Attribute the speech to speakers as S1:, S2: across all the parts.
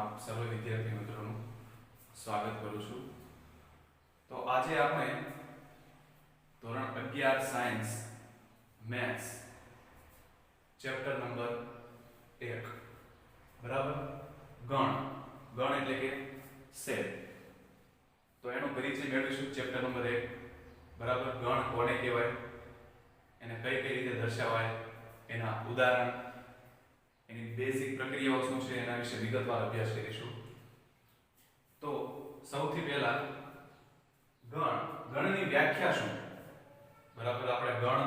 S1: આપ સર્વ વિદ્યાર્થી મિત્રોનું સ્વાગત કરું છું। તો આજે આપણે ધોરણ 11 સાયન્સ મેથ્સ ચેપ્ટર નંબર 1 બરાબર ગણ એટલે કે સેટ, તો એનો પરિચય મેળવીશું। ચેપ્ટર નંબર 1 બરાબર ગણ કોને કહેવાય, એને કઈ રીતે દર્શાવાય, એના ઉદાહરણ, એની બેઝિક પ્રક્રિયાઓ શું છે એના વિશે વિગતવાર અભ્યાસ કરીશું। તો સૌથી પહેલા ગણની વ્યાખ્યા શું, બરાબર આપણે ગણ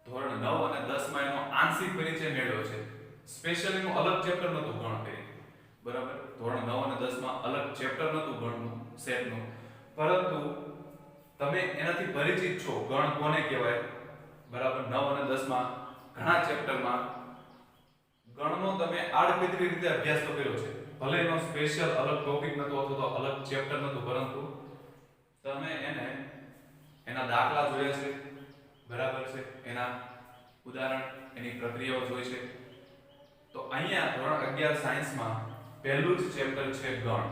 S1: ધોરણ 9 અને 10 માં એનો આંશિક પરિચય મેળવ્યો છે। સ્પેશિયલી નું અલગ ચેપ્ટર નહોતું ગણ કરી, બરાબર ધોરણ 9 અને 10 માં અલગ ચેપ્ટર નહોતું ગણનું સેટનું, પરંતુ તમે એનાથી પરિચિત છો ગણ કોને કહેવાય, બરાબર 9 અને 10 માં ઘણા ચેપ્ટરમાં ગણનો તમે આડકતરી રીતે અભ્યાસ તો કર્યો છે, ભલે એનો સ્પેશિયલ અલગ ટોપિક નતો અથવા તો અલગ ચેપ્ટર નતું, પરંતુ તમે એના દાખલા જોયા છે, બરાબર છે, એના ઉદાહરણ, એની પ્રક્રિયાઓ જોઈ છે। તો અહીંયા ધોરણ 11 સાયન્સમાં પહેલું જ ચેપ્ટર છે ગણ,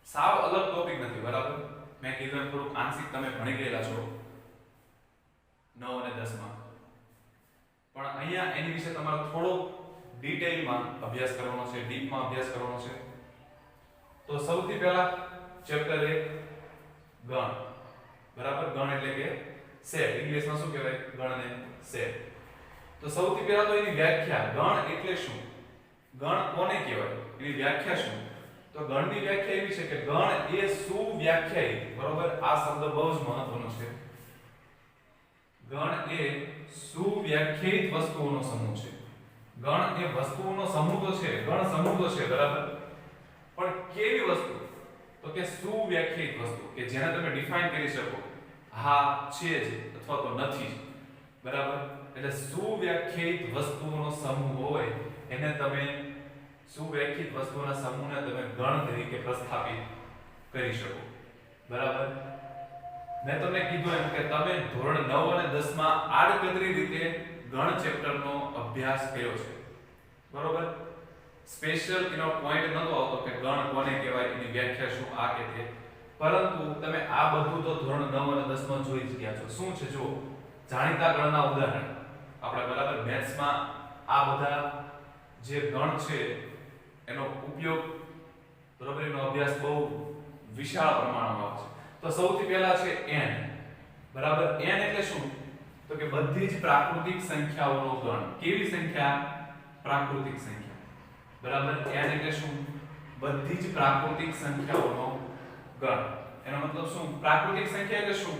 S1: સાવ અલગ ટોપિક નથી, બરાબર મેં કીધું એમ થોડુંક આંશિક તમે ભણી ગયેલા છો 9 અને 10 માં, પણ અહીંયા એની વિશે તમારે થોડો ડિટેલમાં અભ્યાસ કરવાનો છે, ડીપમાં અભ્યાસ કરવાનો છે। તો સૌથી પહેલા ચેપ્ટર 1 ગણ, બરાબર ગણ એટલે કે સેટ, ઇંગ્લિશમાં શું કહેવાય ગણને સેટ। તો સૌથી પહેલા તો એની વ્યાખ્યા, ગણ એટલે શું, ગણ કોને કહેવાય, એની વ્યાખ્યા શું। તો ગણની વ્યાખ્યા એવી છે કે ગણ એ સુવ્યાખ્યાયિત, બરાબર આ શબ્દ બહુ જ મહત્વનો છે, ગણ એ સુવ્યાખ્યાયિત વસ્તુઓનો સમૂહ છે। ગણ એ વસ્તુઓનો સમૂહ તો છે, ગણ સમૂહ તો છે, બરાબર, પણ કેવી વસ્તુ, તો કે સુવ્યાખ્યાયિત વસ્તુ કે જેને તમે ડિફાઇન કરી શકો, હા છે જ અથવા તો નથી જ, બરાબર। એટલે સુવ્યાખ્યાયિત વસ્તુઓનો સમૂહ હોય એને તમે સુવ્યાખ્યાયિત વસ્તુઓના સમૂહને તમે ગણ તરીકે પ્રસ્થાપિત કરી શકો, બરાબર। મેં તમને કીધું એમ કે તમે ધોરણ 9 અને 10 માં આડકતરી રીતે ગણ ચેપ્ટરનો અભ્યાસ કર્યો છે, બરોબર, સ્પેશિયલ એનો પોઈન્ટ નતો આવતો કે ગણ કોને કહેવાય, એની વ્યાખ્યા શું, આ કે તે, પરંતુ તમે આ બધું તો ધોરણ 9 અને 10 માં જોઈ જ ગયા છો। શું છે જો જાણીતા ગણના ઉદાહરણ, આપણે બરાબર મેથ્સમાં આ બધા જે ગણ છે એનો ઉપયોગ, બરાબર એનો અભ્યાસ બહુ વિશાળ પ્રમાણમાં છે। તો સૌથી પહેલા છે n, બરાબર n એટલે શું, તો કે બધી જ પ્રાકૃતિક સંખ્યાઓનો ગણ, કેવી સંખ્યા, પ્રાકૃતિક સંખ્યા, બરાબર n એટલે શું, બધી જ પ્રાકૃતિક સંખ્યાઓનો ગણ। એનો મતલબ શું, પ્રાકૃતિક સંખ્યા એટલે શું,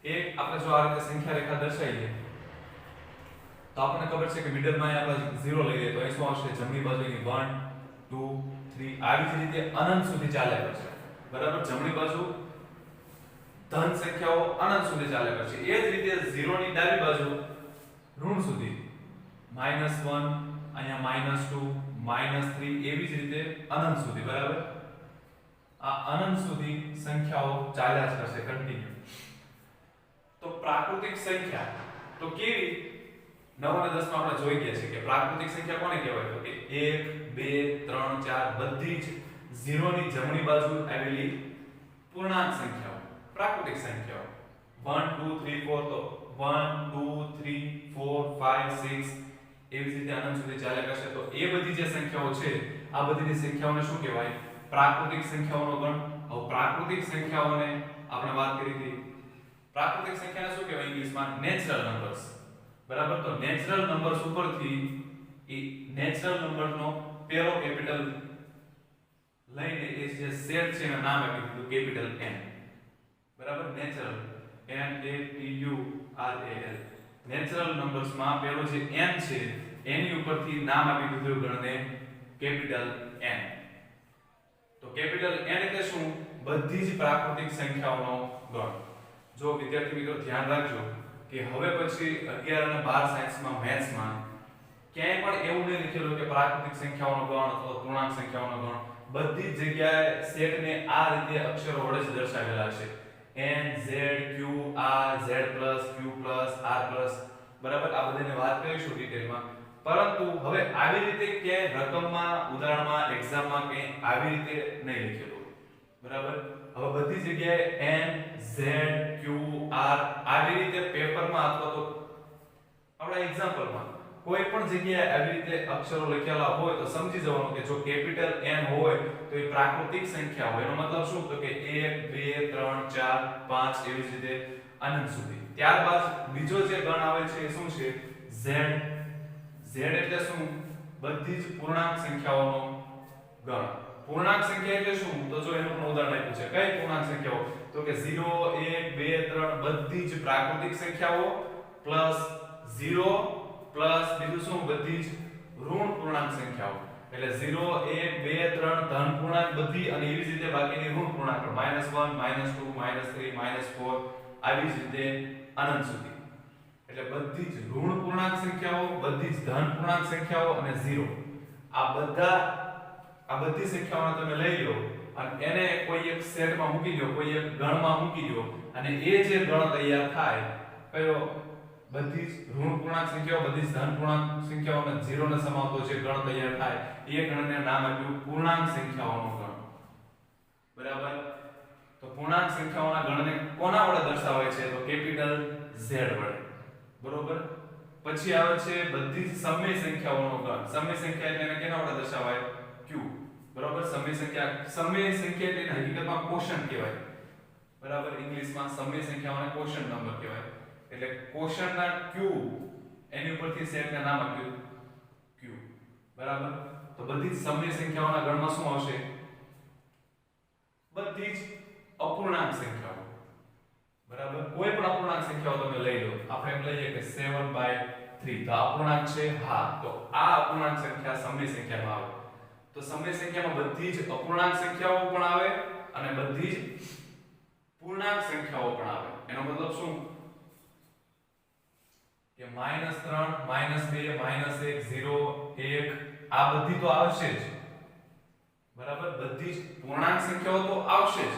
S1: એક આપણે જો આ રીતે સંખ્યા રેખા દર્શાવીએ તો આપણને ખબર છે કે મિડલમાં આપણે 0 લઈએ તો અહીં શું આવશે, જમણી બાજુની 1 2 3 આવી જ રીતે અનંત સુધી ચાલ્યા કરશે, બરાબર જમણી બાજુ ધન સંખ્યાઓ અનંત સુધી ચાલ્યા કરશે, એ જ રીતે 0 ની ડાબી બાજુ ઋણ સુધી -1, અહીંયા -2 -3 એવી જ રીતે અનંત સુધી, બરાબર આ અનંત સુધી સંખ્યાઓ ચાલ્યા જ કરશે કન્ટિન્યુ। તો પ્રાકૃતિક સંખ્યા તો કેવી, 9 અને 10 માં આપણે જોઈ ગયા છે કે પ્રાકૃતિક સંખ્યા કોને કહેવાય, તો કે 1 2 3 4 બધી જ 0 ની જમણી બાજુ આવેલી પૂર્ણાંક સંખ્યાઓ, પ્રાકૃતિક સંખ્યાઓ 1 2 3 4, તો 1 2 3 4 5 6 એવી રીતે અનંત સુધી ચાલ્યા કરશે। તો એ બધી જે સંખ્યાઓ છે આ બધી સંખ્યાઓને શું કહેવાય, પ્રાકૃતિક સંખ્યાઓનો ગણ। હવે પ્રાકૃતિક સંખ્યાઓને આપણે વાત કરી હતી, પ્રાકૃતિક સંખ્યાને શું કહેવાય ઇંગ્લિશમાં, નેચરલ નંબર્સ, બરાબર। તો નેચરલ નંબર્સ ઉપરથી એ નેચરલ નંબરનો પહેલો કેપિટલ લઈને એ જે સેટ છે એનું નામ આપી દીધું કેપિટલ N, બરાબર નેચરલ NATURAL, નેચરલ નંબર્સમાં પહેલો જે n છે એની ઉપરથી નામ આપી દીધું ગણને કેપિટલ N। તો કેપિટલ N એટલે શું, બધી જ પ્રાકૃતિક સંખ્યાઓનો ગણ। જો વિદ્યાર્થી મિત્રો ધ્યાન રાખજો કે હવે પછી 11 અને 12 સાયન્સમાં મેથ્સમાં ક્યાંય પણ એવું નહીં લખેલું કે પ્રાકૃતિક સંખ્યાઓનો ગણ અથવા પૂર્ણાંક સંખ્યાઓનો ગણ, બધી જ જગ્યાએ સેટને આ રીતે અક્ષરો વડે જ દર્શાવેલા છે, n z q r z + q + r +, બરાબર આ બધાની વાત કરીશું ડિટેલમાં। પરંતુ હવે આવી રીતે કે રકમમાં ઉદાહરણમાં એક્ઝામમાં કે આવી રીતે નહીં લખેલું, બરાબર. હવે બધી જગ્યાએ n z q r આવી રીતે પેપરમાં અથવા તો આપણા એક્ઝામ્પલમાં કોઈ પણ જગ્યાએ આવી રીતે અક્ષરો લખેલા હોય તો સમજી જવાનું કે જો કેપિટલ N હોય તો એ પ્રાકૃતિક સંખ્યા હોય. એનો મતલબ શું? તો કે 1 2 3 4 5 એવી જ રીતે અનંત સુધી. ત્યારબાદ બીજો જે ગણ આવે છે એ શું છે? z. z એટલે શું? બધી જ પૂર્ણાંક સંખ્યાઓનો ગણ. પૂર્ણાંક સંખ્યા એટલે શું? તો જો એનું પણ ઉદાહરણ આપ્યું છે. કઈ પૂર્ણાંક સંખ્યાઓ? તો કે 0 1 2 3 બધી જ પ્રાકૃતિક સંખ્યાઓ પ્લસ 0 પ્લસ બીજું શું? બધી જ ઋણ પૂર્ણાંક સંખ્યાઓ. એટલે 0 1 2 3 ધન પૂર્ણાંક બધી અને એવી જ રીતે બાકીની ઋણ પૂર્ણાંક -1 -2 -3 -4 આવી જ રીતે અનંત સુધી. એટલે બધી જ ઋણ પૂર્ણાંક સંખ્યાઓ, બધી જ ધન પૂર્ણાંક સંખ્યાઓ અને 0 આ બધી સંખ્યાઓને તમે લઈ લો અને એને કોઈ એક સેટમાં મૂકી દો, કોઈ એક ગણમાં મૂકી દો અને એ જે ગણ તૈયાર થાય કયો? બધી જ ઋણ પૂર્ણાંક સંખ્યાઓ, બધી જ ધન પૂર્ણાંક સંખ્યાઓ અને 0 ને સમાવતો જે ગણ તૈયાર થાય એ ગણને નામ આપ્યું પૂર્ણાંક સંખ્યાઓનો ગણ. બરાબર. તો પૂર્ણાંક સંખ્યાઓના ગણને કોના વડે દર્શાવાય છે? તો કેપિટલ Z વડે. બરોબર. પછી આવે છે બધી જ સમય સંખ્યાઓનો ગણ. સમય સંખ્યા એટલે એને કેના વડે દર્શાવાય? Q. બરોબર. સમય સંખ્યા એટલે હકીકતમાં ક્વોશન્ટ કહેવાય. બરાબર. ઇંગ્લિશમાં સમય સંખ્યાઓને ક્વોશન્ટ નંબર કહેવાય. એટલે ક્વોશન્ટના Q એની ઉપરથી સેટને નામ આપ્યું Q. બરાબર. તો બધી જ સમય સંખ્યાઓના ગણમાં શું આવશે? બધી જ અપૂર્ણાંક સંખ્યાઓ. બરાબર. કોઈ પણ અપૂર્ણાંક સંખ્યાઓ તમે લઈ લો. આપણે એમ લઈએ કે 7/3 તો અપૂર્ણાંક છે. હા, તો આ અપૂર્ણાંક સંખ્યા સમય સંખ્યામાં આવે. તો સમય સંખ્યામાં બધી જ અપૂર્ણાંક સંખ્યાઓ પણ આવે અને બધી જ પૂર્ણાંક સંખ્યાઓ પણ આવે. એનો મતલબ શું? કે -3 -2 -1 0 1 આ બધી તો આવશે જ. બરાબર. બધી જ પૂર્ણાંક સંખ્યાઓ તો આવશે જ.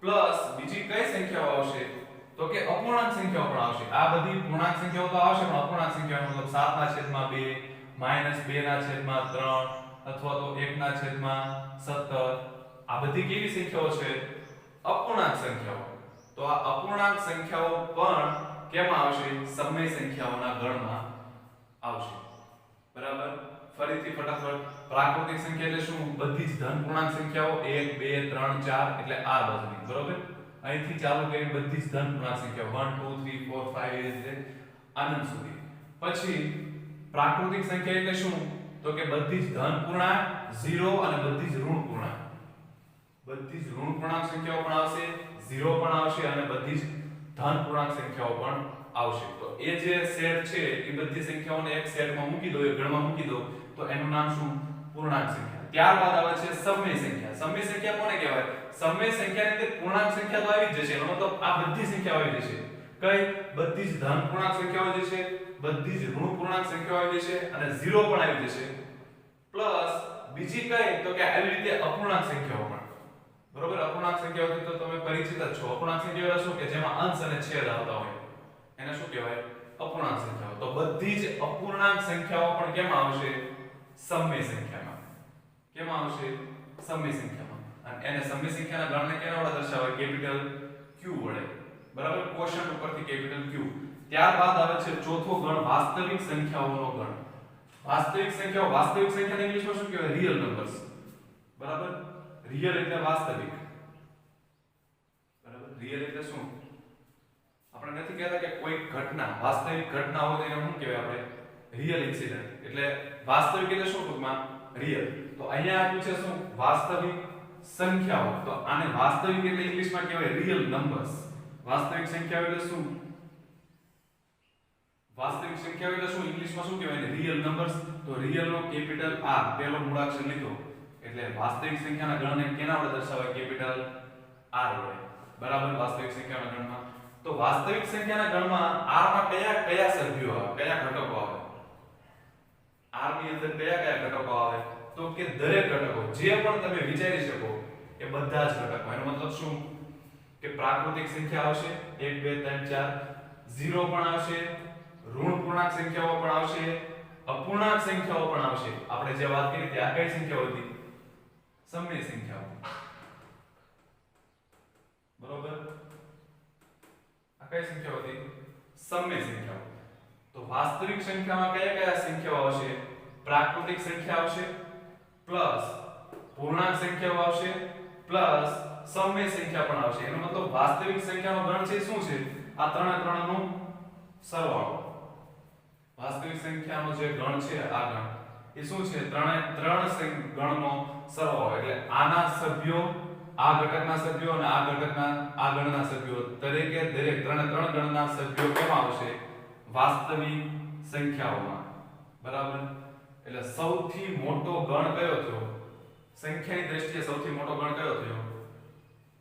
S1: પ્લસ બીજી કઈ સંખ્યાઓ આવશે? તો કે અપૂર્ણાંક સંખ્યાઓ પણ આવશે. આ બધી પૂર્ણાંક સંખ્યાઓ તો આવશે પણ અપૂર્ણાંક સંખ્યાઓ મતલબ 7/2 -2/3 અથવા તો 1/17 આ બધી કેવી સંખ્યાઓ છે? અપૂર્ણાંક સંખ્યાઓ. તો આ અપૂર્ણાંક સંખ્યાઓ પણ કેમાં આવશે? સમય સંખ્યાઓના ગણમાં આવશે. બરાબર. ફરીથી ફટાફટ પ્રાકૃતિક સંખ્યા એટલે શું? બધી જ ધન પૂર્ણાંક સંખ્યાઓ 1 2 3 4 એટલે આ બાજુની. બરોબર. અહીંથી ચાલુ કરી બધી જ ધન પૂર્ણાંક સંખ્યાઓ 1 2 3 4 5 એ રીતે અનંત સુધી. પછી પ્રાકૃતિક સંખ્યા એટલે શું? તો કે બધી જ ધન પૂર્ણાંક 0 અને બધી જ ઋણ પૂર્ણાંક. બધી જ ઋણ પૂર્ણાંક સંખ્યાઓ પણ આવશે, 0 પણ આવશે અને બધી જ ધન પૂર્ણાંક સંખ્યાઓ પણ આવશે. તો એ જે સેટ છે એ બધી સંખ્યાઓને એક સેટમાં મૂકી દો, એક ગણમાં મૂકી દો તો એનું નામ શું? પૂર્ણાંક સંખ્યા. ત્યારબાદ આવે છે સમય સંખ્યા. સમય સંખ્યા કોને કહેવાય? સમય સંખ્યાની અંદર પૂર્ણાંક સંખ્યા તો આવી જ જશે. એનો મતલબ આ બધી સંખ્યાઓ આવી જશે. કઈ? બધી જ ધન પૂર્ણાંક સંખ્યાઓ આવી જશે, બધી જ ઋણ પૂર્ણાંક સંખ્યાઓ આવી જશે અને 0 પણ આવી જશે. પ્લસ બીજી કઈ? તો કે આવી રીતે અપૂર્ણાંક સંખ્યાઓ પણ. બરોબર. અપૂર્ણાંક સંખ્યાઓથી તો તમે પરિચિત જ છો. અપૂર્ણાંક સંખ્યાઓ શું? કે જેમાં અંશ અને છેદ આવતા હોય એને શું કહેવાય? અપૂર્ણાંક સંખ્યાઓ. તો બધી જ અપૂર્ણાંક સંખ્યાઓ પણ કેમાં આવશે? સમય સંખ્યામાં. કેમાં આવશે? સમય સંખ્યામાં. અને એને સમય સંખ્યાના ગણને કેના વડે દર્શાવાય? કેપિટલ Q વડે. બરાબર. ક્વોશન્ટ ઉપરથી કેપિટલ Q. ત્યારબાદ આવે છે ચોથો ગણ વાસ્તવિક સંખ્યાઓનો ગણ. વાસ્તવિક સંખ્યાને ઇંગ્લિશમાં શું કહેવાય? Real numbers. બરાબર. રિયલ એટલે વાસ્તવિક. બરાબર. રિયલ એટલે શું? આપણે નથી કહેતા કે કોઈ ઘટના વાસ્તવિક ઘટના હોય તો એને શું કહેવાય? આપણે રિયલ ઇન્સિડન્ટ. એટલે વાસ્તવિક એટલે શું? ટૂંકમાં રિયલ. તો અહીંયા આપ્યું છે શું? વાસ્તવિક સંખ્યાઓ. તો આને વાસ્તવિક એટલે ઇંગ્લિશમાં કહેવાય રિયલ નંબર્સ. વાસ્તવિક સંખ્યાઓ એટલે શું? વાસ્તવિક સંખ્યાઓ એટલે શું? ઇંગ્લિશમાં શું કહેવાય? Real numbers. તો રિયલ નો કેપિટલ R પહેલો મૂળાક્ષર લીધો એટલે વાસ્તવિક સંખ્યાના ગણને કેના વડે દર્શાવાય? કેપિટલ R વડે. બરાબર. વાસ્તવિક સંખ્યાના ગણમાં તો વાસ્તવિક સંખ્યાના ગણમાં R માં કયા સભ્યો આવે? કયા ઘટકો આવે? R ની અંદર કયા ઘટકો આવે? તો કે દરેક ઘટકો જે પણ તમે વિચારી શકો એ બધા જ ઘટકો. એનો મતલબ શું? કે પ્રાકૃતિક સંખ્યા આવશે 1 2 3 4, 0 પણ આવશે, ઋણ પૂર્ણાંક સંખ્યાઓ પણ આવશે અપૂર્ણાંક સંખ્યાઓ પણ આવશે. આપણે જે વાત કરી તે આ કઈ સંખ્યાઓ હતી? સમય સંખ્યાઓ. બરોબર, આ કઈ સંખ્યાઓ હતી? સમય સંખ્યાઓ. તો વાસ્તવિક સંખ્યામાં કયા કયા સંખ્યાઓ આવશે? પ્રાકૃતિક સંખ્યા આવશે, પ્લસ પૂર્ણાંક સંખ્યાઓ આવશે, પ્લસ સમય સંખ્યા પણ આવશે. એનો મતલબ વાસ્તવિક સંખ્યાનો ગણ છે શું છે? આ ત્રણે ત્રણનો સરવાળો. વાસ્તવિક સંખ્યાનો જે ગણ છે આ ગણ એ શું છે? ત્રણે ત્રણ ગણનો સરવાળો. એટલે આના સભ્યો, આ ઘટકના સભ્યો અને આ ઘટકના આ ગણના સભ્યો દરેકે દરેક ત્રણે ત્રણ ગણના સભ્યો કેમાં આવશે? વાસ્તવિક સંખ્યાઓમાં. બરાબર, એટલે સૌથી મોટો ગણ કયો થયો? સંખ્યાની દ્રષ્ટિએ સૌથી મોટો ગણ કયો થયો?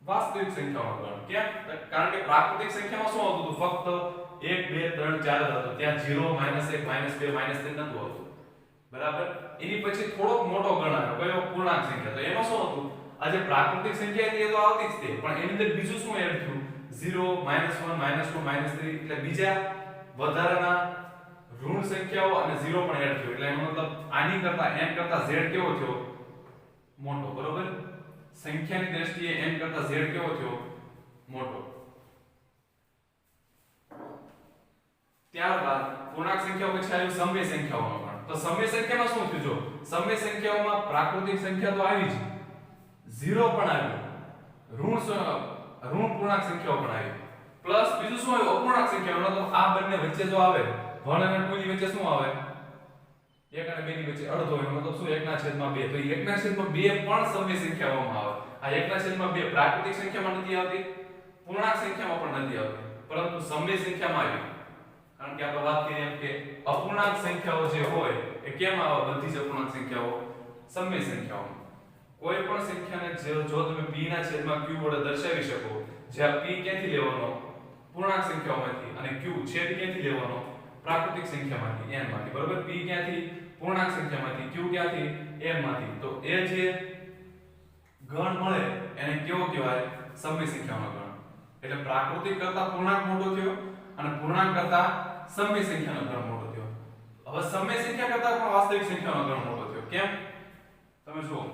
S1: વાસ્તવિક સંખ્યાઓનો ગણ. કેમ? કારણ કે પ્રાકૃતિક સંખ્યામાં શું આવતું હતું? ફક્ત 1 2 3 4 હતું. ત્યાં 0 -1 -2 -3 નતું આવતું. બરાબર, એની પછી થોડોક મોટો ગણ આવ્યો. કયો? પૂર્ણાંક સંખ્યા. તો એમાં શું હતું? આ જે પ્રાકૃતિક સંખ્યા હતી એ તો આવતી જ તે, પણ એની અંદર બીજું શું એડ થયું? 0 -1 -2 -3, એટલે બીજા વધારાના ઋણ સંખ્યાઓ અને 0 પણ એડ થયો. એટલે એનો મતલબ આની કરતા n કરતા z કેવો થયો? મોટો. બરોબર, સંખ્યાની દ્રષ્ટિએ n કરતા z કેવો થયો? મોટો. ત્યારબાદ પૂર્ણાંક સંખ્યાઓ પછી આવ્યું સમય સંખ્યાઓનો ગણ. તો સમય સંખ્યામાં શું થયું? જો સમય સંખ્યાઓમાં પ્રાકૃતિક સંખ્યા તો આવી જ, 0 પણ આવ્યું, ઋણ પૂર્ણાંક સંખ્યાઓ પણ આવી, પ્લસ બીજું શું આવ્યું? અપૂર્ણાંક સંખ્યાઓ. તો આ બંને વચ્ચે જો આવે 1 અને 2 ની વચ્ચે શું આવે? 1 અને 2 ની વચ્ચે અડધો, એનો મતલબ શું? 1/2. તો 1/2 પણ સમય સંખ્યાઓમાં આવે. આ 1/2 પ્રાકૃતિક સંખ્યામાં નથી આવતી, પૂર્ણાંક સંખ્યામાં પણ નથી આવતી, પરંતુ સમય સંખ્યામાં આવી. કારણ કે આપણે વાત કરીએ એમ કે અપૂર્ણાંક સંખ્યાઓ જે હોય એ કેમ આવે? બધી જ અપૂર્ણાંક સંખ્યાઓ સમય સંખ્યાઓમાં. કોઈ પણ સંખ્યાને જો તમે p ના છેદમાં q વડે દર્શાવી શકો, જ્યાં p ક્યાંથી લેવાનો? પૂર્ણાંક સંખ્યાઓમાંથી, અને q છેદ ક્યાંથી લેવાનો? પ્રાકૃતિક સંખ્યામાંથી, n માંથી. બરોબર, p ક્યાંથી? પૂર્ણાંક સંખ્યામાંથી, q ક્યાંથી? m માંથી. તો એ જે ગણ મળે એને કેવો કહેવાય? સમય સંખ્યાનો ગણ. એટલે પ્રાકૃતિક કરતા પૂર્ણાંક મોટો થયો અને પૂર્ણાંક કરતા સમય સંખ્યાનો ગણ મોટો થયો. હવે સમય સંખ્યા કરતા પણ વાસ્તવિક સંખ્યાનો ગણ મોટો થયો. કેમ? તમે જુઓ,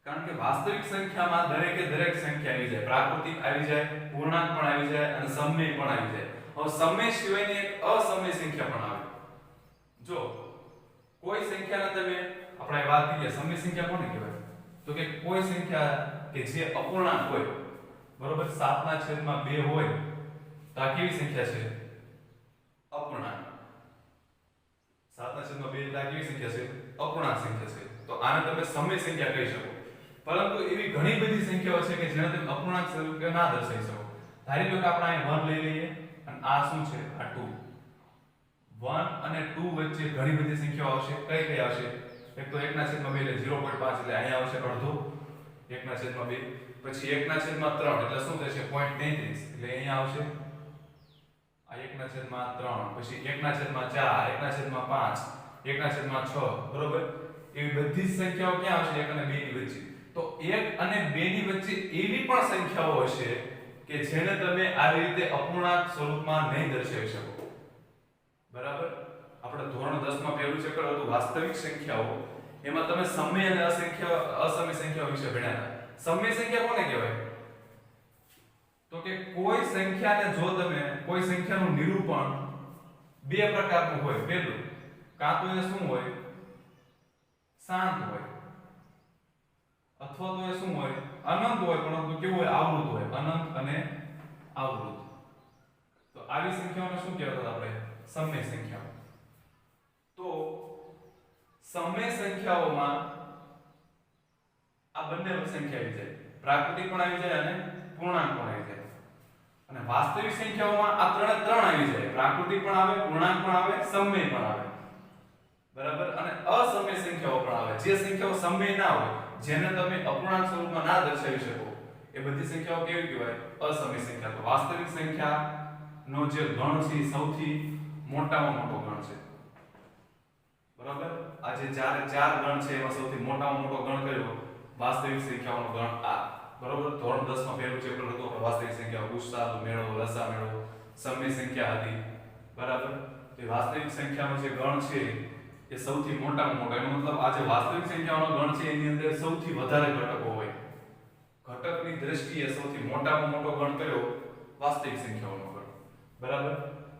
S1: કારણ કે વાસ્તવિક સંખ્યામાં દરેકે દરેક સંખ્યા આવી જાય, પ્રાકૃતિક આવી જાય, પૂર્ણાંક પણ આવી જાય અને સમય પણ આવી જાય. હવે સમય સિવાયની એક અસમય સંખ્યા પણ આવે. જો કોઈ સંખ્યાને તમે, આપણે વાત કરીએ સમય સંખ્યા કોને કહેવાય? તો કે કોઈ સંખ્યા કે જે અપૂર્ણાંક હોય. બરોબર, 7/2 હોય તો આ કેવી સંખ્યા છે? અપૂર્ણાંક. 7/2 એટલે આ કેવી સંખ્યા છે? અપૂર્ણાંક સંખ્યા છે. તો આને તમે સમય સંખ્યા કહી શકો. પરંતુ એવી ઘણી બધી સંખ્યાઓ છે કે જેને તમે અપૂર્ણાંક સ્વરૂપે ના દર્શાવી શકો. ધારી લો કે આપણે અહીં 1 લઈ લઈએ અને આ શું છે? આ 2. 1 અને 2 વચ્ચે ઘણી બધી સંખ્યાઓ આવશે. કઈ કઈ આવશે? એક તો 1/2 એટલે 0.5 એટલે અહીંયા આવશે અડધો. 1/2 પછી 1/3 એટલે શું થશે? 0.33 એટલે અહીંયા આવશે આ 1/3. પછી 1/4, 1/5, 1/6. બરોબર, એવી બધી જ સંખ્યાઓ ક્યાં આવશે? 1 અને 2 ની વચ્ચે. તો 1 અને 2 ની વચ્ચે એવી પણ સંખ્યાઓ હશે કે જેને તમે આવી રીતે અપૂર્ણાંક સ્વરૂપમાં નહીં દર્શાવી શકો. બરાબર, આપણે ધોરણ 10 માં પહેલું ચેપ્ટર હતું વાસ્તવિક સંખ્યાઓ. એમાં તમે સમય અને અસમય સંખ્યાઓ વિશે ભણ્યા હતા. સમય સંખ્યા કોને કહેવાય? તો કે કોઈ સંખ્યાને જો તમે, કોઈ સંખ્યાનું નિરૂપણ બે પ્રકારનું હોય. પહેલું, કાં તો એ શું હોય? શાંત હોય, અથવા તો એ શું હોય? અનંત હોય, પરંતુ કેવું હોય? આવૃત હોય. અનંત અને આવૃત. તો આવી સંખ્યાઓને શું કહેવાતા આપણે? સમય સંખ્યાઓ. તો સમય સંખ્યાઓમાં આ બંને સંખ્યા આવી જાય, પ્રાકૃતિક પણ આવી જાય અને પૂર્ણાંક પણ આવી જાય. અને વાસ્તવિક સંખ્યાઓમાં આ ત્રણે ત્રણ આવી જાય, પ્રાકૃતિક પણ આવે, પૂર્ણાંક પણ આવે, સમય પણ આવે. બરાબર, અને અસમય સંખ્યાઓ પણ આવે. જે સંખ્યાઓ સમય ના હોય, જેને તમે અપૂર્ણાંક સ્વરૂપમાં ના દર્શાવી શકો, એ બધી સંખ્યાઓ કેવી કહેવાય? અસમય સંખ્યા. તો વાસ્તવિક સંખ્યાનો જે ગણ છે સૌથી મોટામાં મોટો ગણ છે. બરાબર, આ જે ચાર ગણ છે એમાં સૌથી મોટામાં મોટો ગણ કયો? વાસ્તવિક સંખ્યાઓનો ગણ આ. બરોબર, ધોરણ 10 માં પહેલું ચેપ્ટર હતું વાસ્તવિક સંખ્યા, ઉત્સાહ મેળવો, લસા મેળવો, સમય સંખ્યા હતી. બરાબર, તો એ વાસ્તવિક સંખ્યાનો જે ગણ છે એ સૌથી મોટામાં મોટો, એનો મતલબ આ જે વાસ્તવિક સંખ્યાઓનો ગણ છે એની અંદર સૌથી વધારે ઘટકો હોય. ઘટકની દ્રષ્ટિએ સૌથી મોટામાં મોટો ગણ કયો? વાસ્તવિક સંખ્યાઓનો ગણ. બરાબર.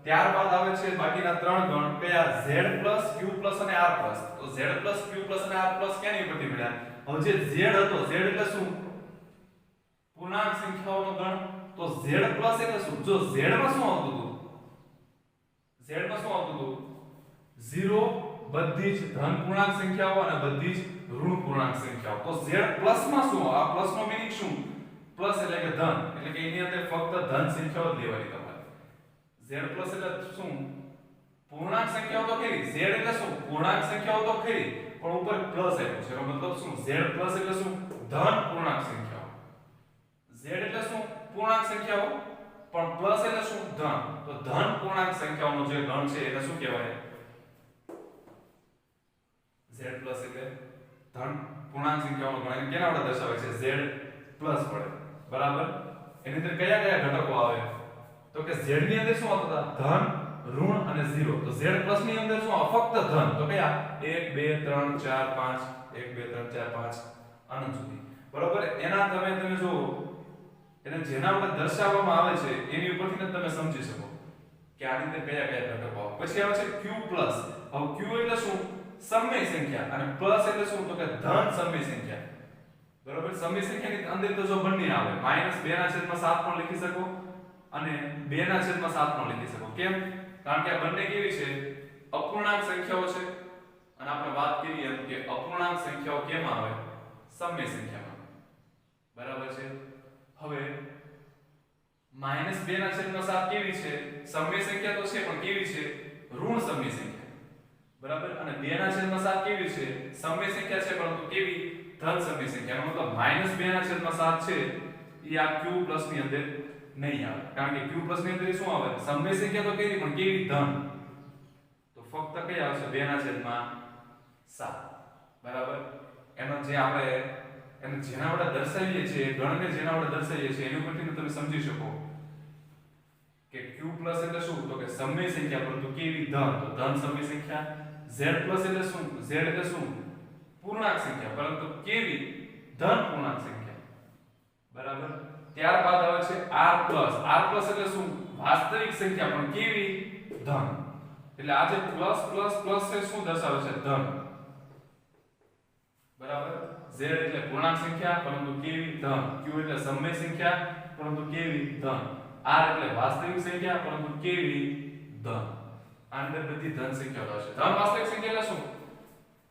S1: ત્યારબાદ આવે છે બાકીના ત્રણ ગણ કયા? z q અને r. તો z q અને r ક્યાંની ઉપરથી મળ્યા? હવે જે z હતો, z એટલે શું? પૂર્ણાંક સંખ્યાઓનો ગણ. તો z એટલે શું? જો z માં શું આવતું હતું? z માં શું આવતું હતું? 0, બધી જ ધન પૂર્ણાંક સંખ્યાઓ અને બધી જ ઋણ પૂર્ણાંક સંખ્યાઓ. તો z માં શું? આ પ્લસ નો મીનિંગ શું? પ્લસ એટલે કે ધન, એટલે કે એની અંદર ફક્ત ધન સંખ્યાઓ જ લેવાની તમારે. z એટલે શું? પૂર્ણાંક સંખ્યાઓ તો ખરી. z એટલે શું? પૂર્ણાંક સંખ્યાઓ તો ખરી, પણ ઉપર પ્લસ આવ્યું છે. એનો મતલબ શું? z એટલે શું? ધન પૂર્ણાંક સંખ્યાઓ. z એટલે શું? પૂર્ણાંક સંખ્યાઓ, પણ પ્લસ એટલે શું? ધન. તો ધન પૂર્ણાંક સંખ્યાઓનો જે ગણ છે એને શું કહેવાય? z એટલે ધન પૂર્ણાંક સંખ્યાઓનો ગણ. એને કેના વડે દર્શાવે છે? z વડે. બરાબર. એની અંદર કયા કયા ઘટકો આવે? તો કે z ની અંદર શું આવતા હતા? ધન, ઋણ અને 0. તો z ની અંદર શું આવે? ફક્ત ધન. તો કયા? 1 2 3 4 5, 1 2 3 4 5 અનંત સુધી. બરાબર. એના તમે જો એને જેના વડે દર્શાવવામાં આવે છે એની ઉપરથી જ તમે સમજી શકો કે આની અંદર કયા કયા ઘટકો આવે. પછી આવે છે q+. હવે q એટલે શું? સમય સંખ્યા, અને પ્લસ એટલે શું? તો કે ધન સમય સંખ્યા. બરાબર. સમય સંખ્યાની અંદર તો જો બંને આવે, -2/7 પણ લખી શકો અને 2/7 પણ લખી શકો. કેમ? કારણ કે આ બંને કેવી છે? અપૂર્ણાંક સંખ્યાઓ છે. અને આપણે વાત કરીએ એમ કે અપૂર્ણાંક સંખ્યાઓ કેમ આવે? સમય સંખ્યામાં. બરાબર છે. હવે -2/7 કેવી છે? સમય સંખ્યા તો છે, પણ કેવી છે? ઋણ સમય સંખ્યા. બરાબર. અને 2/7 કેવી છે? સમય સંખ્યા છે, પરંતુ કેવી? ધન સમય સંખ્યા. મતલબ -2/7 છે એ આ q+ ની અંદર નહીં આવે, કારણ કે q+ ની અંદર શું આવે? સમય સંખ્યા તો કેવી, પણ કેવી? ધન. તો ફક્ત કઈ આવશે? 2/7. બરાબર. એનો જે આપણે એને જેના વડે દર્શાવીએ છીએ, ગણને જેના વડે દર્શાવીએ છીએ એની ઉપરથી તમે સમજી શકો કે q+ એટલે શું? તો કે સમય સંખ્યા, પરંતુ કેવી? ધન. તો ધન સમય સંખ્યા. z+ એટલે શું? z એટલે શું? પૂર્ણાંક સંખ્યા, પરંતુ કેવી? ધન પૂર્ણાંક સંખ્યા. બરાબર. ત્યારબાદ આવે છે r+. r+ એટલે શું? વાસ્તવિક સંખ્યા, પણ કેવી? ધન. એટલે આ જે પ્લસ છે શું દર્શાવે છે? ધન. બરાબર. z એટલે પૂર્ણાંક સંખ્યા, પરંતુ કેવી? ધન. q એટલે સમય સંખ્યા, પરંતુ કેવી? ધન. r એટલે વાસ્તવિક સંખ્યા, પરંતુ કેવી? ધન. આ અંદર બધી ધન સંખ્યાઓ હશે. ધન વાસ્તવિક સંખ્યા એટલે શું?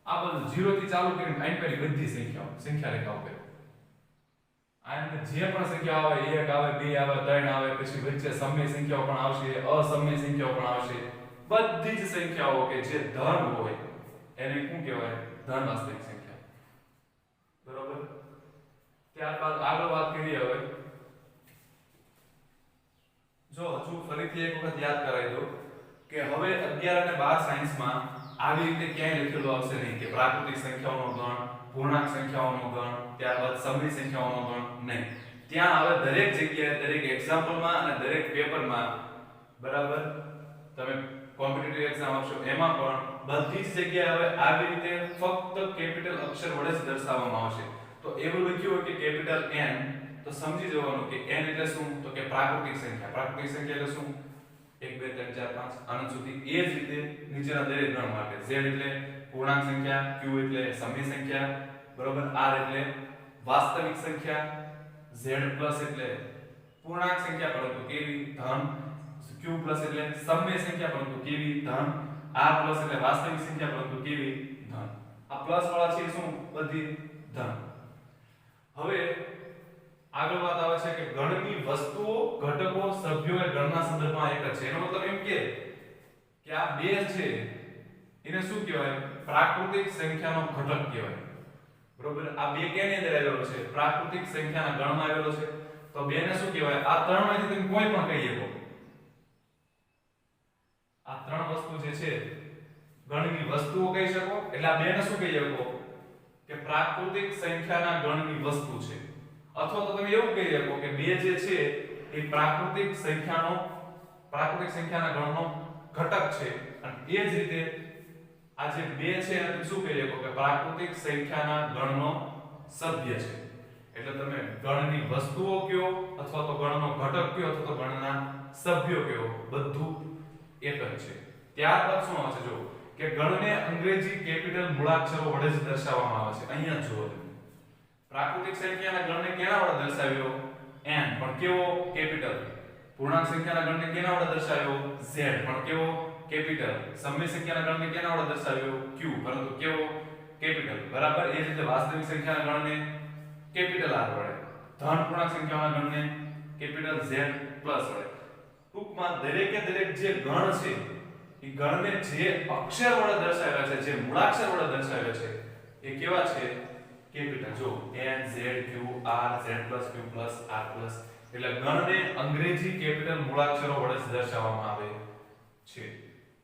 S1: આ બધું 0 થી ચાલુ કરીને આઈ પેરી બધી સંખ્યાઓ, સંખ્યા રેખાઓ કરે. આ અંદર જે પણ સંખ્યા આવે, 1 આવે, 2 આવે, 3 આવે, પછી વચ્ચે સમય સંખ્યાઓ પણ આવશે, અસમય સંખ્યાઓ પણ આવશે. બધી જ સંખ્યાઓ કે જે ધન હોય એને શું કહેવાય? ધન વાસ્તવિક સંખ્યા. બરોબર. ત્યારબાદ આગળ વાત કરીએ. હવે જો હજુ ફરીથી એક વખત યાદ કરાવી દો કે હવે 11 અને 12 સાયન્સમાં આવી રીતે ક્યાંય લખેલું આવશે નહીં કે પ્રાકૃતિક સંખ્યાઓનો ગણ, પૂર્ણાંક સંખ્યાઓનો ગણ, ત્યારબાદ સમય સંખ્યાઓનો ગણ. નહીં. ત્યાં હવે દરેક જગ્યાએ, દરેક એક્ઝામ્પલમાં અને દરેક પેપરમાં, બરાબર, તમે કોમ્પિટિટિવ એક્ઝામ આપશો એમાં પણ બધી જ જગ્યાએ હવે આવી રીતે ફક્ત કેપિટલ અક્ષર વડે જ દર્શાવવામાં આવશે. તો એવું લખ્યું હોય કે કેપિટલ N, તો સમજી જવાનું કે n એટલે શું? તો કે પ્રાકૃતિક સંખ્યા. પ્રાકૃતિક સંખ્યા એટલે શું? 1 2 3 4 5 અનંત સુધી. એ જ રીતે નીચેના દરેક ગણ માટે z એટલે પૂર્ણાંક સંખ્યા, q એટલે સમય સંખ્યા, બરોબર, r એટલે વાસ્તવિક સંખ્યા, z+ એટલે પૂર્ણાંક સંખ્યા પરંતુ કેવી? ધન, q+ એટલે સમય સંખ્યા પરંતુ કેવી? ધન, r+ એટલે વાસ્તવિક સંખ્યા પરંતુ કેવી? ધન. આ પ્લસ વાળા છે શું? બધી ધન. હવે આગળ વાત આવે છે કે ગણની વસ્તુઓ, ઘટકો, સભ્યો એ ગણના સંદર્ભમાં એક જ છે. એનો મતલબ એમ કે આ બે છે એને શું કહેવાય? પ્રાકૃતિક સંખ્યાનો ઘટક કહેવાય. બરોબર. આ બે કેની અંદર આવેલો છે? પ્રાકૃતિક સંખ્યાના ગણમાં આવેલો છે. તો બે ને શું કહેવાય? આ ત્રણમાંથી તમે કોઈ પણ કહી શકો. આ ત્રણ વસ્તુ જે છે ગણની વસ્તુઓ કહી શકો. એટલે આ બે ને શું કહી શકો? કે પ્રાકૃતિક સંખ્યાના ગણની વસ્તુ છે. અથવા તો તમે એવું કહી શકો કે બે જે છે એ પ્રાકૃતિક સંખ્યાના ગણનો ઘટક છે. અને એ જ રીતે આ જે 2 છે એને શું કહી શકો કે પ્રાકૃતિક સંખ્યાના ગણનો સભ્ય છે. એટલે તમે ગણની વસ્તુઓ કયો અથવા તો ગણનો ઘટક કયો અથવા તો ગણના સભ્યો કયો બધું એક જ છે. ત્યારબાદ શું આવે છે જો કે ગણને અંગ્રેજી કેપિટલ મૂળાક્ષરો વડે જ દર્શાવવામાં આવે છે. અહીંયા જુઓ તમે પ્રાકૃતિક સંખ્યાના ગણને કેના વડે દર્શાવ્યો n પણ કેવો કેપિટલ. પૂર્ણાંક સંખ્યાના ગણને કેના વડે દર્શાવ્યો z પણ કેવો કેપિટલ. સમય સંખ્યાના ગણને કેના વડે દર્શાવ્યો q પરંતુ કેવો કેપિટલ. બરાબર એ જ રીતે વાસ્તવિક સંખ્યાના ગણને કેપિટલ r વડે, ધન પૂર્ણાંક સંખ્યાના ગણને કેપિટલ z પ્લસ વડે. ટૂંકમાં દરેકે દરેક જે ગણ છે એ ગણને જે અક્ષર વડે દર્શાવ્યા છે, જે મૂળાક્ષર વડે દર્શાવ્યા છે એ કેવા છે કેપિટલ. જો n z q r z q r એટલે ગણને અંગ્રેજી કેપિટલ મૂળાક્ષરો વડે જ દર્શાવવામાં આવે છે.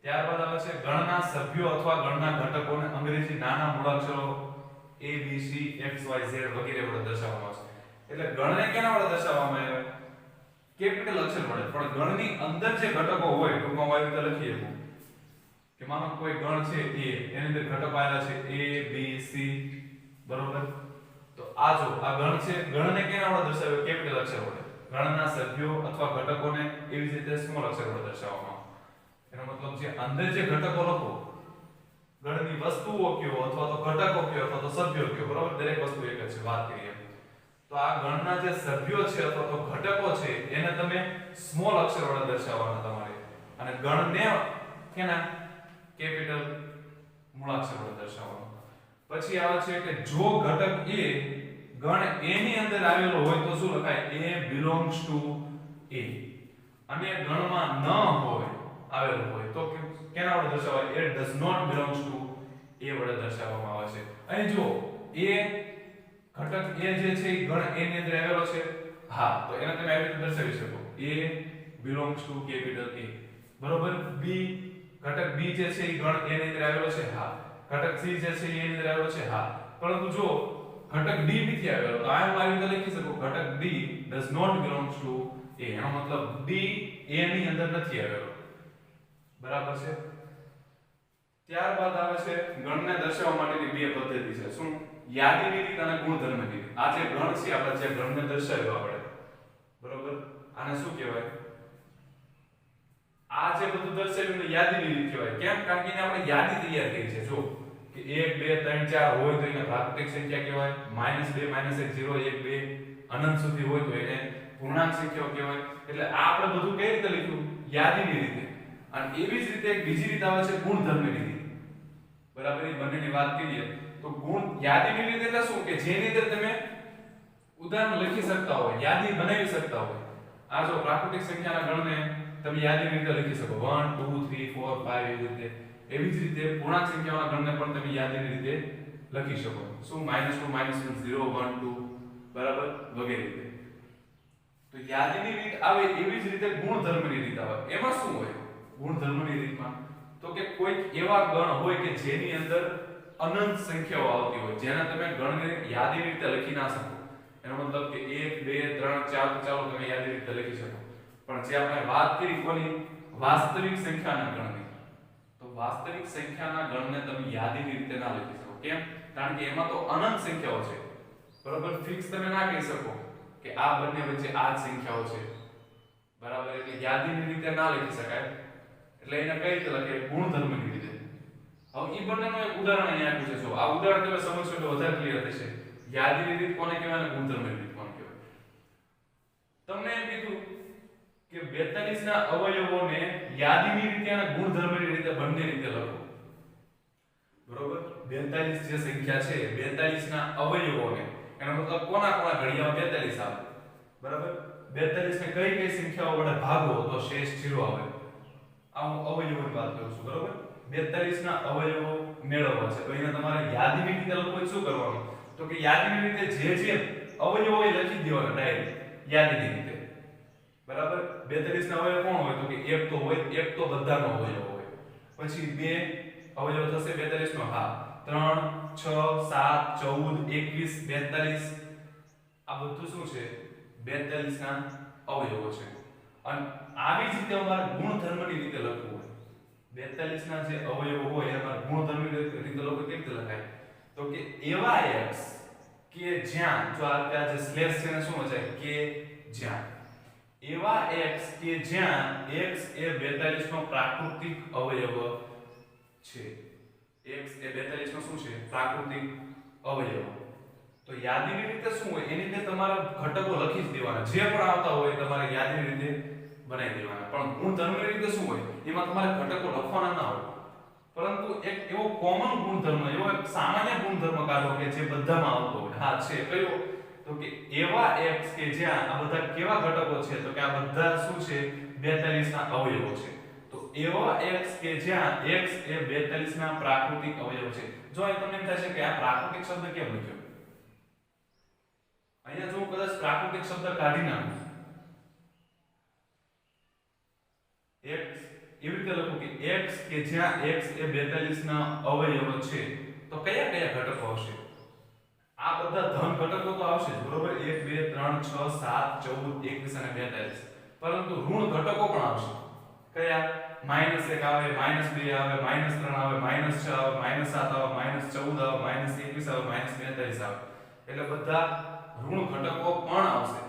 S1: ત્યારબાદ આવે છે ગણના સભ્યો અથવા ગણના ઘટકોને અંગ્રેજી નાના મૂળાક્ષરો a b c x y z વગેરે વડે દર્શાવવામાં આવે છે. એટલે ગણને કેના વડે દર્શાવવામાં આવે કેપિટલ અક્ષર વડે. પણ ગણની અંદર જે ઘટકો હોય ટૂંકમાં આવી રીતે લખી શકું કે માનો કોઈ ગણ છે a, એની અંદર ઘટકો આવેલા છે a b c બરોબર. તો આ જો આ ગણ છે, ગણને કેના વડે દર્શાવ્યો કેપિટલ અક્ષર વડે. ગણના સભ્યો અથવા ઘટકોને એવી જ રીતે સ્મોલ અક્ષર વડે દર્શાવવામાં આવે. એનો મતલબ જે અંદર જે ઘટકો લખો ગણની વસ્તુઓ કયો અથવા તો ઘટકો કયો અથવા તો સભ્યો કયો બરોબર દરેક વસ્તુ એક જ છે વાત કરીએ તો આ ગણના જે સભ્યો છે અથવા તો ઘટકો છે એને તમે સ્મોલ અક્ષર વડે દર્શાવવાના તમારે અને ગણને કેના કેપિટલ મૂળાક્ષર વડે દર્શાવવાનું. પછી આવે છે કે જો ઘટક a ગણ a ની અંદર આવેલો હોય તો શું લખાય a belongs to a અને ગણમાં ન હોય આવેલું હોય તો કેના વડે દર્શાવાય it does not belongs to a વડે દર્શાવવામાં આવે છે. અહીં જો a ઘટક a જે છે એ ગણ a ની અંદર આવેલો છે હા તો એને તમે આવી રીતે દર્શાવી શકો a belongs to capital A બરોબર. b ઘટક b જે છે એ ગણ a ની અંદર આવેલો છે હા. ઘટક c જે છે એ ની અંદર આવેલો છે હા. પરંતુ જો ઘટક d નથી આવેલો તો આ હું આવી રીતે લખી શકું ઘટક d does not belongs to a એનો મતલબ d a ની અંદર નથી આવેલો બરાબર છે. ત્યારબાદ આવે છે ગણને દર્શાવવા માટેની બે પદ્ધતિ છે. શું યાદીની રીત અને ગુણધર્મની રીત. આ જે ગણ છે આપણે જે ગણને દર્શાવ્યો આપણે બરોબર આને શું કહેવાય આ જે બધું દર્શાવ્યું ને યાદીની રીત કહેવાય. કેમ કારણ કે એને આપણે યાદી તૈયાર કરી છે. જો કે 1 2 3 4 હોય તો એને પ્રાકૃતિક સંખ્યા કહેવાય. -2 -1 0 1 2 અનંત સુધી હોય તો એને પૂર્ણાંક સંખ્યાઓ કહેવાય. એટલે આ આપણે બધું કઈ રીતે લખ્યું યાદીની રીતે. અને એવી જ રીતે એક બીજી રીત આવે છે ગુણધર્મની રીત બરાબર. એ બંનેની વાત કરીએ તો ગુણ યાદીની રીત એટલે શું કે જેની અંદર તમે ઉદાહરણ લખી શકતા હોય યાદી બનાવી શકતા હોય. આ જો પ્રાકૃતિક સંખ્યાના ગણને તમે યાદીની રીતે લખી શકો 1 2 3 4 5 એવી રીતે. એવી જ રીતે પૂર્ણાંક સંખ્યાઓના ગણને પણ તમે યાદીની રીતે લખી શકો. શું -2 -1 0 1 2 બરાબર વગેરે રીતે. તો યાદીની રીત આવે એવી જ રીતે ગુણધર્મની રીત આવે. એમાં શું હોય ગુણધર્મની રીતમાં તો કે કોઈક એવા ગણ હોય કે જેની અંદર અનંત સંખ્યાઓ આવતી હોય જેને તમે ગણને યાદીની રીતે લખી ના શકો. એનો મતલબ કે 1 2 3 4 ચાલો તમે યાદીની રીતે લખી શકો. પણ જે આપણે વાત કરી કોની વાસ્તવિક સંખ્યાના ગણની તો વાસ્તવિક સંખ્યાના ગણને તમે યાદીની રીતે ના લખી શકો. કેમ કારણ કે એમાં તો અનંત સંખ્યાઓ છે બરાબર. ફિક્સ તમે ના કહી શકો કે આ બંને વચ્ચે આ જ સંખ્યાઓ છે બરાબર. એટલે યાદીની રીતે ના લખી શકાય. એટલે એને કઈ રીતે લખે ગુણધર્મની રીતે. હવે ઈ બંનેનું એક ઉદાહરણ અહીંયા આપ્યું છે. જો આ ઉદાહરણ તમે સમજશો એટલે વધારે ક્લિયર થશે. યાદીની રીત કોને કહેવાય અને ગુણધર્મની રીત કોને કહેવાય. તમને એમ કીધું કે 42 ના અવયવોને યાદીની રીતે અને ગુણધર્મની રીતે બંને રીતે લખો બરોબર. 42 જે સંખ્યા છે 42 ના અવયવોને એનો મતલબ કોના કોના ઘડિયામાં 42 આવે બરાબર. 42 ને કઈ કઈ સંખ્યાઓ વડે ભાગો તો શેષ 0 આવે. આ હું અવયવોની વાત કરું છું બરોબર. 42 ના અવયવો મેળવવા છે તો એને તમારે યાદીની રીતે લખવું શું કરવાનું તો કે યાદીની રીતે જે અવયવો એ લખી દેવાના ડાયરેક્ટ યાદીની રીતે બરાબર. 42 ના અવયવ કોણ હોય તો કે એક તો હોય એક તો બધાનો અવયવ હોય. પછી બે અવયવ થશે 42 નો હા 3 6 7 14 21 42 આ બધું શું છે 42 ના અવયવો છે. અને આવી જ રીતે અમારે ગુણધર્મની રીતે લખવું હોય 42 ના જે અવયવો હોય એમાં ગુણધર્મની રીતે લોકો કેવી રીતે લખાય તો કે એવા x કે જ્યાં જો આ જે સ્લેશ છે ને શું વચાય કે જ્યાં એવા x કે જ્યાં x એ 42 નો પ્રાકૃતિક અવયવ છે x એ 42 નો શું છે પ્રાકૃતિક અવયવ તો યાદીની રીતે શું હોય એની રીતે તમારે ઘટકો લખી જ દેવાના જે પણ આવતા હોય તમારે યાદીની રીતે બનાવી દેવાના પણ ગુણધર્મની રીતે શું હોય એમાં તમારે ઘટકો લખવાના ના હોય પરંતુ એક એવો કોમન ગુણધર્મ એવો એક સામાન્ય ગુણધર્મ કાઢો કે જે બધામાં આવતો હોય હા છે કયો તો કે એવા x કે જ્યાં આ બધા કેવા ઘટકો છે તો કે આ બધા શું છે 42 ના અવયવો છે તો એવા x કે જ્યાં x એ 42 ના પ્રાકૃતિક અવયવ છે જો અહીં તમને એમ થશે કે આ પ્રાકૃતિક શબ્દ કેમ લખ્યો અહીંયા જો કદાચ પ્રાકૃતિક શબ્દ કાઢી નાખું x એવી રીતે લખું કે x કે જ્યાં x એ 42 ના અવયવ છે તો કયા કયા ઘટકો આવશે આ બધા ધન ઘટકો તો આવશે જ બરોબર 1 2 3 6 7 14 21 અને 42 પરંતુ ઋણ ઘટકો પણ આવશે કયા -1 આવે -2 આવે -3 આવે -6 આવે -7 આવે -14 આવે -21 આવે -42 આવે એટલે બધા ઋણ ઘટકો પણ આવશે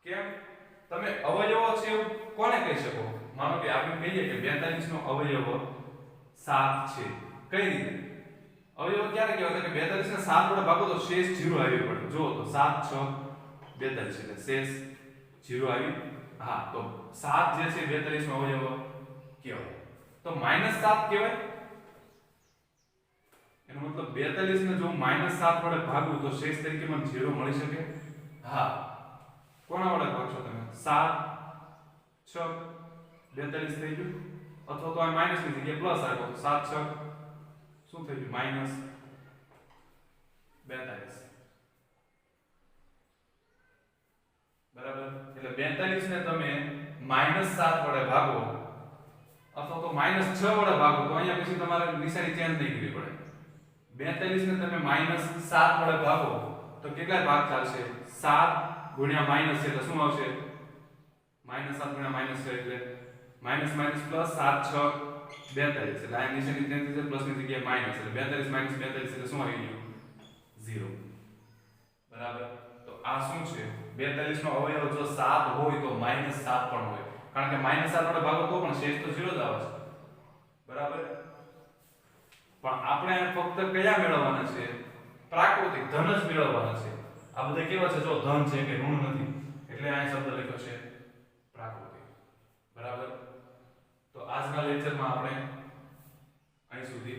S1: કેમ તમે અવયવો છે એવું કોને કહી શકો માનો કે આપણે કહીએ કે 42 નો અવયવ 7 છે કઈ રીતે અવયવ ક્યારે કહેવાય કે 42 ને 7 વડે ભાગો તો શેષ 0 આવી પડે જો તો 7 6 42 એટલે શેષ 0 આવી હા તો 7 જે છે 42 નો અવયવ કહેવાય તો -7 કહેવાય એનો મતલબ 42 ને જો -7 વડે ભાગું તો શેષ તરીકે મને 0 મળી શકે હા કોના વડે ભાગશો તમે 7 6 42 થઈ ગયું અથવા તો આ માઈનસ ની જગ્યાએ પ્લસ આવ્યો તો 7 6 શું થઈ ગયું -42 બરાબર એટલે 42 ને તમે -7 વડે ભાગો અથવા તો -6 વડે ભાગો તો અહીંયા પછી તમારે નિશાની ચેન્જ નહીં કરવી પડે 42 ને તમે -7 વડે ભાગો તો કેટલા ભાગ ચાલશે 7 ગુણ્યા માઈનસ એટલે શું આવશે -7 ગુણ્યા -6 એટલે માઈનસ માઈનસ પ્લસ 7 6 42 એટલે આ નિશાની ચેન્જ થશે પ્લસ ની જગ્યાએ માઈનસ એટલે 42 માઈનસ 42 એટલે શું આવી ગયું 0 બરાબર તો આ શું છે 42 નો અવયવ જો 7 હોય તો -7 પણ હોય કારણ કે -7 વડે ભાગો તો પણ શેષ તો 0 જ આવે છે બરાબર પણ આપણે ફક્ત કયા મેળવવાના છે પ્રાકૃતિક ધન જ મેળવવાના છે આ બધા કેવા છે જો ધન છે કે ઋણ નથી એટલે આ શબ્દ લખ્યો છે પ્રાકૃતિક બરાબર તો આજના લેક્ચરમાં આપણે અહીં સુધી